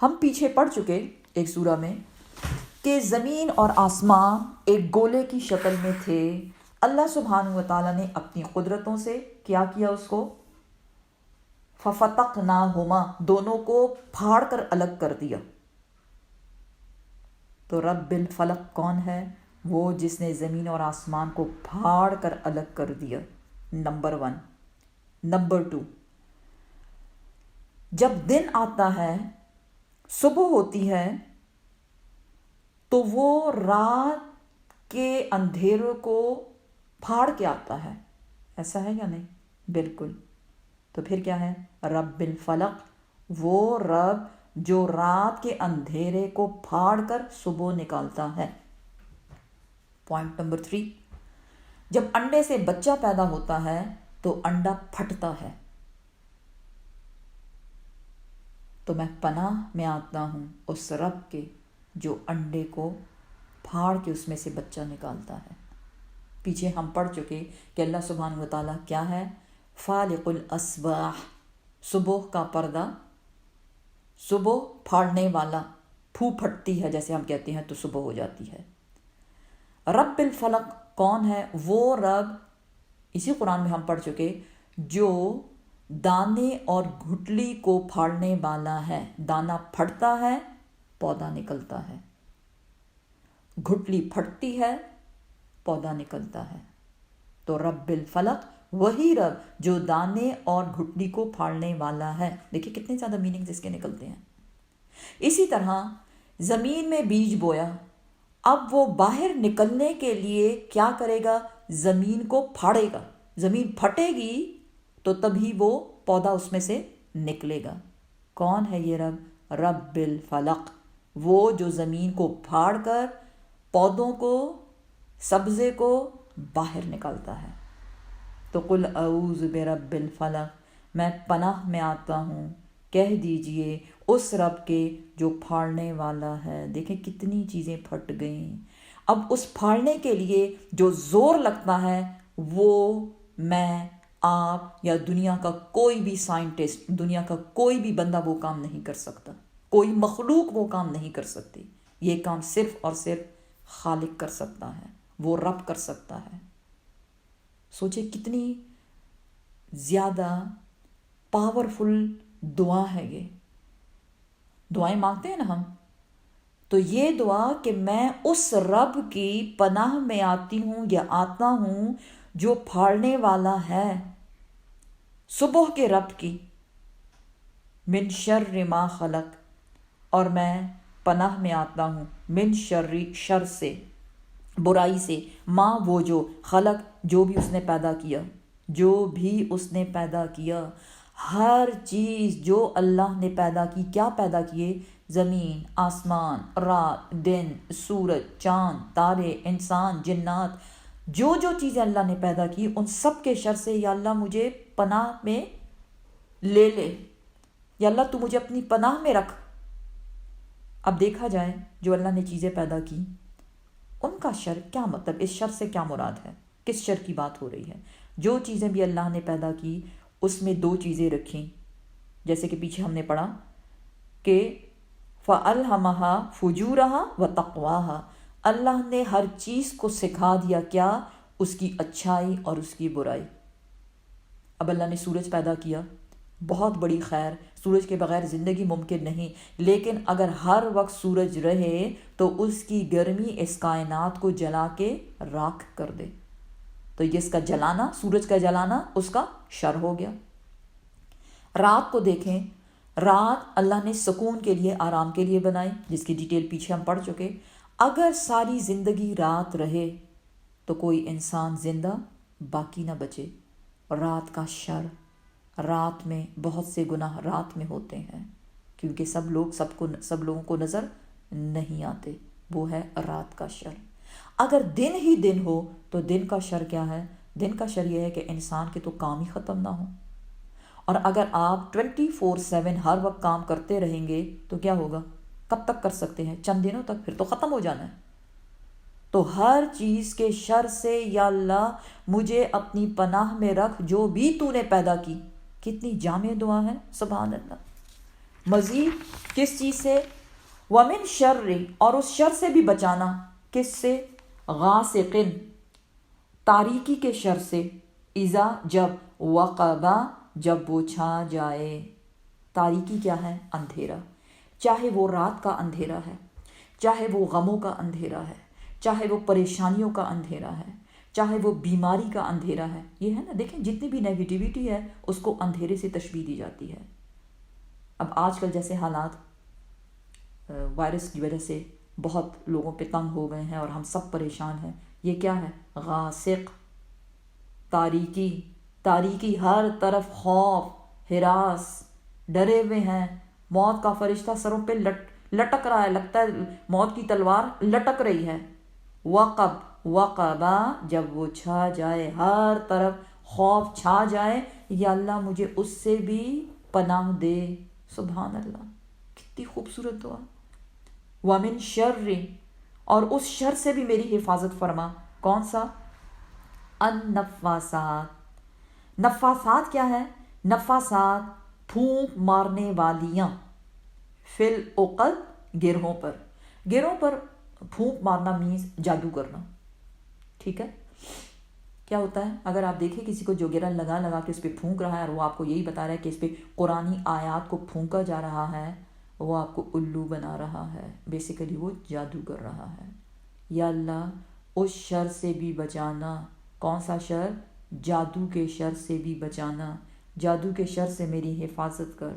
ہم پیچھے پڑھ چکے ایک سورہ میں کہ زمین اور آسمان ایک گولے کی شکل میں تھے. اللہ سبحانہ و تعالیٰ نے اپنی قدرتوں سے کیا کیا؟ اس کو فَفَتَقْنَاهُمَا، دونوں کو پھاڑ کر الگ کر دیا. تو رب الفلق کون ہے؟ وہ جس نے زمین اور آسمان کو پھاڑ کر الگ کر دیا. نمبر 1. نمبر 2، جب دن آتا ہے، صبح ہوتی ہے، تو وہ رات کے اندھیروں کو پھاڑ کے آتا ہے. ایسا ہے یا نہیں؟ بالکل. تو پھر کیا ہے؟ رب الفلق، وہ رب جو رات کے اندھیرے کو پھاڑ کر صبح نکالتا ہے. پوائنٹ نمبر 3، جب انڈے سے بچہ پیدا ہوتا ہے تو انڈا پھٹتا ہے. تو میں پناہ میں آتا ہوں اس رب کے جو انڈے کو پھاڑ کے اس میں سے بچہ نکالتا ہے. پیچھے ہم پڑھ چکے کہ اللہ سبحانہ و تعالیٰ کیا ہے؟ فالق الاصباح، صبح کا پردہ، صبح پھاڑنے والا. پھو پھٹتی ہے جیسے ہم کہتے ہیں تو صبح ہو جاتی ہے. رب الفلق کون ہے؟ وہ رب، اسی قرآن میں ہم پڑھ چکے، جو دانے اور گھٹلی کو پھاڑنے والا ہے. دانا پھٹتا ہے، پودا نکلتا ہے. گھٹلی پھٹتی ہے، پودا نکلتا ہے. تو رب الفلق وہی رب جو دانے اور گھٹلی کو پھاڑنے والا ہے. دیکھیں کتنے زیادہ میننگز اس کے نکلتے ہیں. اسی طرح زمین میں بیج بویا، اب وہ باہر نکلنے کے لیے کیا کرے گا؟ زمین کو پھاڑے گا. زمین پھٹے گی تو تبھی وہ پودا اس میں سے نکلے گا. کون ہے یہ رب؟ رب الفلق، وہ جو زمین کو پھاڑ کر پودوں کو، سبزے کو باہر نکالتا ہے. تو قل اعوذ برب الفلق، میں پناہ میں آتا ہوں، کہہ دیجئے اس رب کے جو پھاڑنے والا ہے. دیکھیں کتنی چیزیں پھٹ گئیں. اب اس پھاڑنے کے لیے جو زور لگتا ہے وہ میں، آپ یا دنیا کا کوئی بھی سائنٹسٹ، دنیا کا کوئی بھی بندہ وہ کام نہیں کر سکتا. کوئی مخلوق وہ کام نہیں کر سکتی. یہ کام صرف اور صرف خالق کر سکتا ہے، وہ رب کر سکتا ہے. سوچے کتنی زیادہ پاورفل دعا ہے یہ. دعائیں مانگتے ہیں نا ہم، تو یہ دعا کہ میں اس رب کی پناہ میں آتی ہوں یا آتا ہوں جو پھاڑنے والا ہے، صبح کے رب کی. من شر ما خلق، اور میں پناہ میں آتا ہوں من شر، شر سے، برائی سے، ماں وہ جو، خلق جو بھی اس نے پیدا کیا، جو بھی اس نے پیدا کیا، ہر چیز جو اللہ نے پیدا کی، کیا پیدا کیے؟ زمین، آسمان، رات، دن، سورج، چاند، تارے، انسان، جنات، جو جو چیزیں اللہ نے پیدا کی، ان سب کے شر سے یا اللہ مجھے پناہ میں لے لے، یا اللہ تو مجھے اپنی پناہ میں رکھ۔ اب دیکھا جائے جو اللہ نے چیزیں پیدا کی ان کا شر کیا مطلب، اس شر سے کیا مراد ہے، کس شر کی بات ہو رہی ہے؟ جو چیزیں بھی اللہ نے پیدا کی اس میں دو چیزیں رکھیں، جیسے کہ پیچھے ہم نے پڑھا کہ فَأَلْهَمَهَا فُجُورَهَا وَتَقْوَاهَا، اللہ نے ہر چیز کو سکھا دیا، کیا؟ اس کی اچھائی اور اس کی برائی۔ اب اللہ نے سورج پیدا کیا، بہت بڑی خیر، سورج کے بغیر زندگی ممکن نہیں، لیکن اگر ہر وقت سورج رہے تو اس کی گرمی اس کائنات کو جلا کے راکھ کر دے، تو یہ اس کا جلانا، سورج کا جلانا اس کا شر ہو گیا۔ رات کو دیکھیں، رات اللہ نے سکون کے لیے، آرام کے لیے بنائی، جس کی ڈیٹیل پیچھے ہم پڑھ چکے۔ اگر ساری زندگی رات رہے تو کوئی انسان زندہ باقی نہ بچے۔ رات کا شر، رات میں بہت سے گناہ رات میں ہوتے ہیں، کیونکہ سب لوگوں کو نظر نہیں آتے، وہ ہے رات کا شر۔ اگر دن ہی دن ہو تو دن کا شر کیا ہے؟ دن کا شر یہ ہے کہ انسان کے تو کام ہی ختم نہ ہو، اور اگر آپ 24/7 ہر وقت کام کرتے رہیں گے تو کیا ہوگا؟ کب تک کر سکتے ہیں؟ چند دنوں تک، پھر تو ختم ہو جانا ہے۔ تو ہر چیز کے شر سے یا اللہ مجھے اپنی پناہ میں رکھ، جو بھی تو نے پیدا کی۔ کتنی جامع دعا ہے، سبحان اللہ۔ مزید کس چیز سے؟ وَمِن شَرِّ، اور اس شر سے بھی بچانا، کس سے؟ غاسق، تاریکی کے شر سے، اذا جب، وقبا جب وہ چھا جائے۔ تاریکی کیا ہے؟ اندھیرا، چاہے وہ رات کا اندھیرا ہے، چاہے وہ غموں کا اندھیرا ہے، چاہے وہ پریشانیوں کا اندھیرا ہے، چاہے وہ بیماری کا اندھیرا ہے۔ یہ ہے نا، دیکھیں جتنی بھی نیگیٹیوٹی ہے اس کو اندھیرے سے تشبیہ دی جاتی ہے۔ اب آج کل جیسے حالات وائرس کی وجہ سے بہت لوگوں پہ تنگ ہو گئے ہیں اور ہم سب پریشان ہیں، یہ کیا ہے؟ غاسق، تاریکی، تاریکی، ہر طرف خوف، ہراس، ڈرے ہوئے ہیں، موت کا فرشتہ سروں پہ لٹک رہا ہے، لگتا ہے موت کی تلوار لٹک رہی ہے۔ وقبا جب وہ چھا جائے، ہر طرف خوف چھا جائے، یا اللہ مجھے اس سے بھی پناہ دے۔ سبحان اللہ، کتنی خوبصورت دعا۔ وَمِن شَرِّ، اور اس شر سے بھی میری حفاظت فرما۔ کون سا؟ النفاسات۔ نفاسات کیا ہے؟ نفاسات پھونک مارنے والیاں، فی العقد گرہوں پر۔ گرہوں پر پھونک مارنا مینز جادو کرنا، ٹھیک ہے؟ کیا ہوتا ہے اگر آپ دیکھیں کسی کو جو گرہ لگا لگا کے اس پہ پھونک رہا ہے اور وہ آپ کو یہی بتا رہا ہے کہ اس پہ قرآنی آیات کو پھونکا جا رہا ہے، وہ آپ کو الو بنا رہا ہے، بیسیکلی وہ جادو کر رہا ہے۔ یا اللہ اس شر سے بھی بچانا۔ کون سا شر؟ جادو کے شر سے بھی بچانا، جادو کے شر سے میری حفاظت کر۔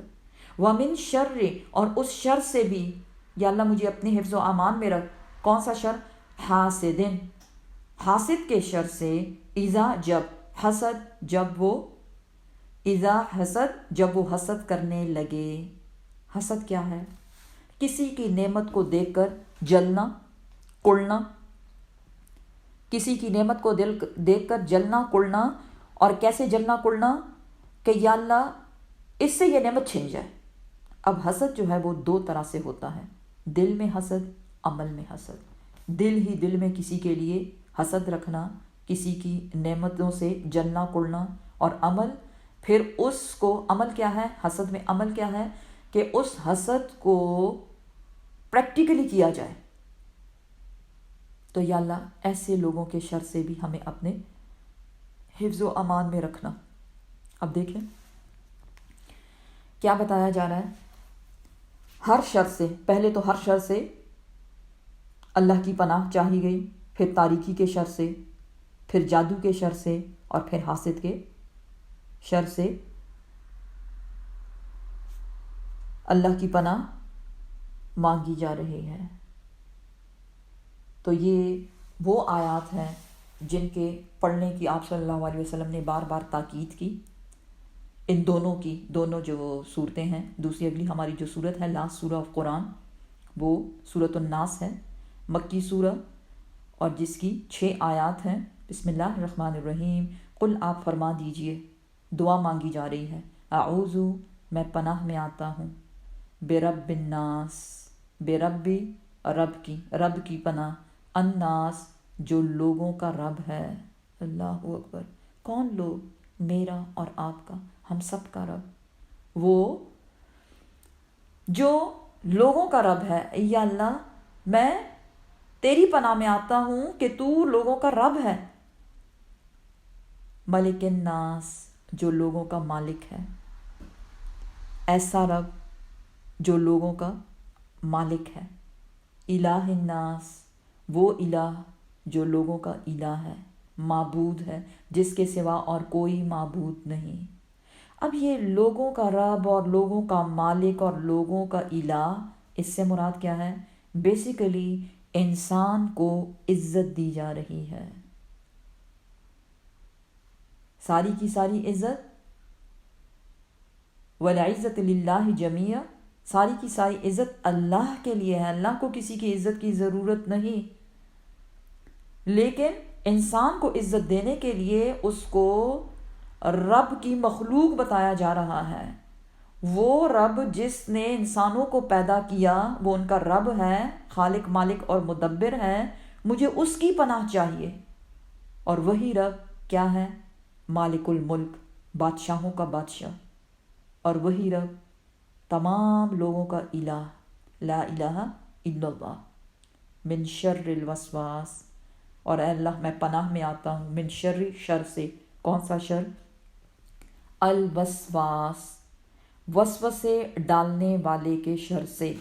وَمِن شَرِّ، اور اس شر سے بھی یا اللہ مجھے اپنے حفظ و امان میں رکھ۔ کون سا شر؟ حاسدن، حاسد کے شر سے، اذا جب، حسد جب وہ، اذا حسد جب وہ حسد کرنے لگے۔ حسد کیا ہے؟ کسی کی نعمت کو دیکھ کر جلنا، کڑنا، کسی کی نعمت کو دیکھ کر جلنا کڑنا۔ اور کیسے جلنا کڑنا؟ کہ یا اللہ اس سے یہ نعمت چھن جائے۔ اب حسد جو ہے وہ دو طرح سے ہوتا ہے، دل میں حسد، عمل میں حسد۔ دل ہی دل میں کسی کے لیے حسد رکھنا، کسی کی نعمتوں سے جلنا کڑنا، اور عمل پھر اس کو، عمل کیا ہے حسد میں؟ عمل کیا ہے کہ اس حسد کو پریکٹیکلی کیا جائے۔ تو یا اللہ ایسے لوگوں کے شر سے بھی ہمیں اپنے حفظ و امان میں رکھنا۔ اب دیکھیں کیا بتایا جا رہا ہے؟ ہر شر سے، پہلے تو ہر شر سے اللہ کی پناہ چاہی گئی، پھر تاریکی کے شر سے، پھر جادو کے شر سے، اور پھر حاسد کے شر سے۔ اللہ کی پناہ مانگی جا رہی ہے۔ تو یہ وہ آیات ہیں جن کے پڑھنے کی آپ صلی اللہ علیہ وسلم نے بار بار تاکید کی، ان دونوں جو صورتیں ہیں۔ دوسری اگلی ہماری جو صورت ہے لاسٹ سورہ آف قرآن، وہ سورۃ الناس ہے، مکی سورہ، اور جس کی 6 آیات ہیں۔ بسم اللہ الرحمن الرحیم، قل آپ فرما دیجئے، دعا مانگی جا رہی ہے، اعوذ میں پناہ میں آتا ہوں، برب الناس، بربی رب کی پناہ، الناس جو لوگوں کا رب ہے۔ اللہ اکبر، کون لوگ؟ میرا اور آپ کا، ہم سب کا رب، وہ جو لوگوں کا رب ہے۔ یا اللہ میں تیری پناہ میں آتا ہوں کہ تو لوگوں کا رب ہے، ملک الناس جو لوگوں کا مالک ہے، ایسا رب جو لوگوں کا مالک ہے، الہ الناس وہ الہ جو لوگوں کا الہ ہے، معبود ہے جس کے سوا اور کوئی معبود نہیں۔ اب یہ لوگوں کا رب اور لوگوں کا مالک اور لوگوں کا الہ، اس سے مراد کیا ہے؟ بیسیکلی انسان کو عزت دی جا رہی ہے، ساری کی ساری عزت، وَالْعِزَّةُ لِلَّهِ جَمِيعًا، ساری کی ساری عزت اللہ کے لیے ہے، اللہ کو کسی کی عزت کی ضرورت نہیں۔ لیکن انسان کو عزت دینے کے لیے اس کو رب کی مخلوق بتایا جا رہا ہے۔ وہ رب جس نے انسانوں کو پیدا کیا، وہ ان کا رب ہے، خالق مالک اور مدبر ہے، مجھے اس کی پناہ چاہیے۔ اور وہی رب کیا ہے؟ مالک الملک، بادشاہوں کا بادشاہ، اور وہی رب تمام لوگوں کا الہ، لا الہ الا اللہ، من شر الوسواس، اور اے اللہ میں پناہ میں آتا ہوں من شر سے، کون سا شر؟ الوسواس، وسوسے ڈالنے والے کے شر سے،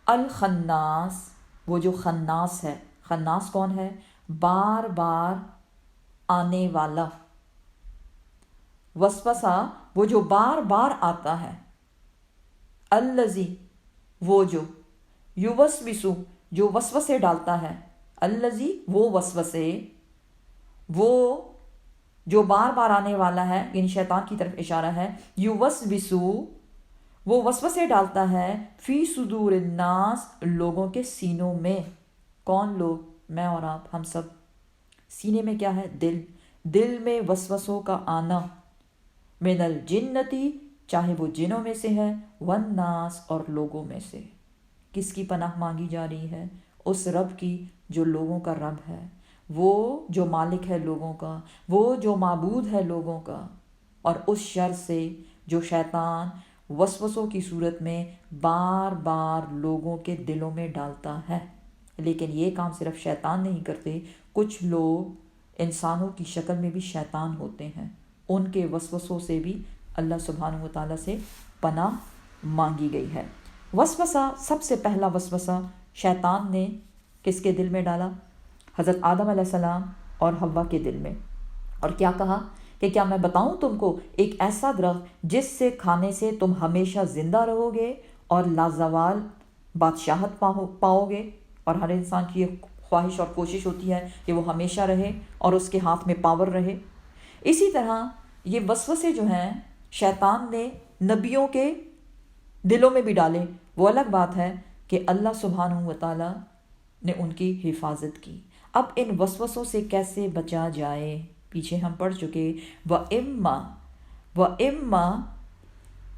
الخناس وہ جو خناس ہے، خناس کون ہے؟ بار بار آنے والا، وسوسہ وہ جو بار بار آتا ہے، الذی وہ جو، یوسوسو جو وسوسے ڈالتا ہے، الذی وہ وسوسے، وہ جو بار بار آنے والا ہے، یعنی شیطان کی طرف اشارہ ہے، یوسوسو وہ وسوسے ڈالتا ہے، فی صدور الناس لوگوں کے سینوں میں۔ کون لوگ؟ میں اور آپ، ہم سب۔ سینے میں کیا ہے؟ دل میں وسوسوں کا آنا، من الجنتی چاہے وہ جنوں میں سے ہے، والناس اور لوگوں میں سے۔ کس کی پناہ مانگی جا رہی ہے؟ اس رب کی جو لوگوں کا رب ہے، وہ جو مالک ہے لوگوں کا، وہ جو معبود ہے لوگوں کا، اور اس شر سے جو شیطان وسوسوں کی صورت میں بار بار لوگوں کے دلوں میں ڈالتا ہے۔ لیکن یہ کام صرف شیطان نہیں کرتے، کچھ لوگ انسانوں کی شکل میں بھی شیطان ہوتے ہیں، ان کے وسوسوں سے بھی اللہ سبحانہ وتعالیٰ سے پناہ مانگی گئی ہے۔ وسوسہ، سب سے پہلا وسوسہ شیطان نے کس کے دل میں ڈالا؟ حضرت آدم علیہ السلام اور حوا کے دل میں، اور کیا کہا کہ کیا میں بتاؤں تم کو ایک ایسا درخت جس سے کھانے سے تم ہمیشہ زندہ رہو گے اور لازوال بادشاہت پاؤ گے؟ اور ہر انسان کی یہ خواہش اور کوشش ہوتی ہے کہ وہ ہمیشہ رہے اور اس کے ہاتھ میں پاور رہے۔ اسی طرح یہ وسوسے جو ہیں شیطان نے نبیوں کے دلوں میں بھی ڈالے، وہ الگ بات ہے کہ اللہ سبحانہ وتعالیٰ نے ان کی حفاظت کی۔ اب ان وسوسوں سے کیسے بچا جائے؟ پیچھے ہم پڑھ چکے، وَإِمَّا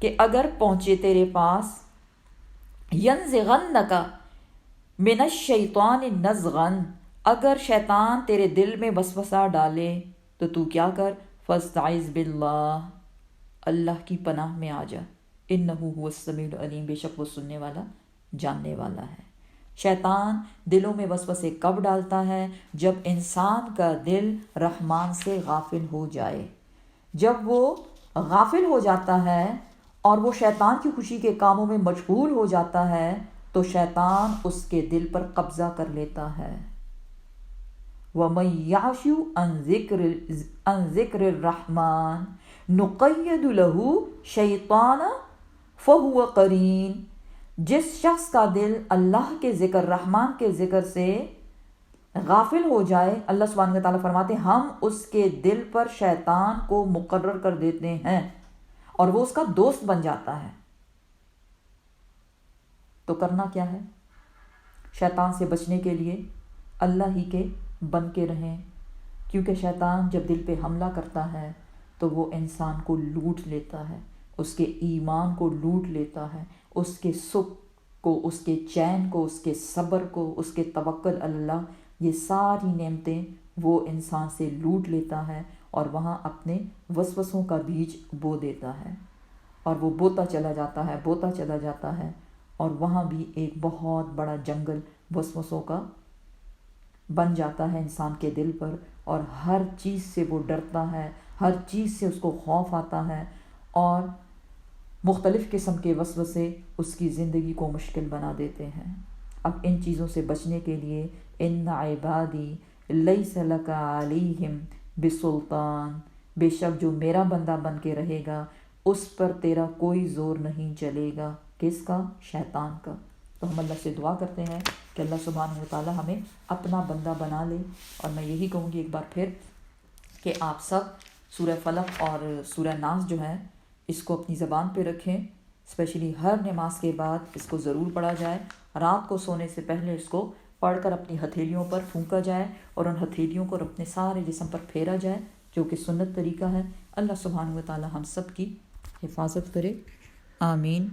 کہ اگر پہنچے تیرے پاس، يَنزِغَنَّكَ مِنَ الشَّيْطَانِ نَزْغًا اگر شیطان تیرے دل میں وسوسہ ڈالے تو تو کیا کر؟ فَاسْتَعِذْ بِاللَّهِ اللہ کی پناہ میں آ جا، إِنَّهُ هُوَ السَّمِيعُ الْعَلِيمُ بے شک وہ سننے والا جاننے والا ہے۔ شیطان دلوں میں وسوسے کب ڈالتا ہے؟ جب انسان کا دل رحمان سے غافل ہو جائے۔ جب وہ غافل ہو جاتا ہے اور وہ شیطان کی خوشی کے کاموں میں مشغول ہو جاتا ہے تو شیطان اس کے دل پر قبضہ کر لیتا ہے۔ وَمَن يَعْشُ عَن ذِكْرِ الرَّحْمَنِ نُقَيِّضْ لَهُ شَيْطَانًا فَهُوَ قَرِین، جس شخص کا دل اللہ کے ذکر، رحمان کے ذکر سے غافل ہو جائے، اللہ سبحانہ وتعالیٰ فرماتے ہیں ہم اس کے دل پر شیطان کو مقرر کر دیتے ہیں اور وہ اس کا دوست بن جاتا ہے۔ تو کرنا کیا ہے؟ شیطان سے بچنے کے لیے اللہ ہی کے بن کے رہیں، کیونکہ شیطان جب دل پہ حملہ کرتا ہے تو وہ انسان کو لوٹ لیتا ہے، اس کے ایمان کو لوٹ لیتا ہے، اس کے سکھ کو، اس کے چین کو، اس کے صبر کو، اس کے توکل اللہ، یہ ساری نعمتیں وہ انسان سے لوٹ لیتا ہے اور وہاں اپنے وسوسوں کا بیج بو دیتا ہے، اور وہ بوتا چلا جاتا ہے، بوتا چلا جاتا ہے، اور وہاں بھی ایک بہت بڑا جنگل وسوسوں کا بن جاتا ہے انسان کے دل پر، اور ہر چیز سے وہ ڈرتا ہے، ہر چیز سے اس کو خوف آتا ہے، اور مختلف قسم کے وسوسے اس کی زندگی کو مشکل بنا دیتے ہیں۔ اب ان چیزوں سے بچنے کے لیے ان عبادی لیس لک علیہم بسلطان، بے شک جو میرا بندہ بن کے رہے گا اس پر تیرا کوئی زور نہیں چلے گا۔ کس کا؟ شیطان کا۔ تو ہم اللہ سے دعا کرتے ہیں کہ اللہ سبحانہ وتعالی ہمیں اپنا بندہ بنا لے، اور میں یہی کہوں گی ایک بار پھر کہ آپ سب سورہ فلق اور سورہ ناس جو ہے اس کو اپنی زبان پہ رکھیں، اسپیشلی ہر نماز کے بعد اس کو ضرور پڑھا جائے، رات کو سونے سے پہلے اس کو پڑھ کر اپنی ہتھیلیوں پر پھونکا جائے اور ان ہتھیلیوں کو اپنے سارے جسم پر پھیرا جائے، جو کہ سنت طریقہ ہے۔ اللہ سبحانہ وتعالی ہم سب کی حفاظت کرے، آمین۔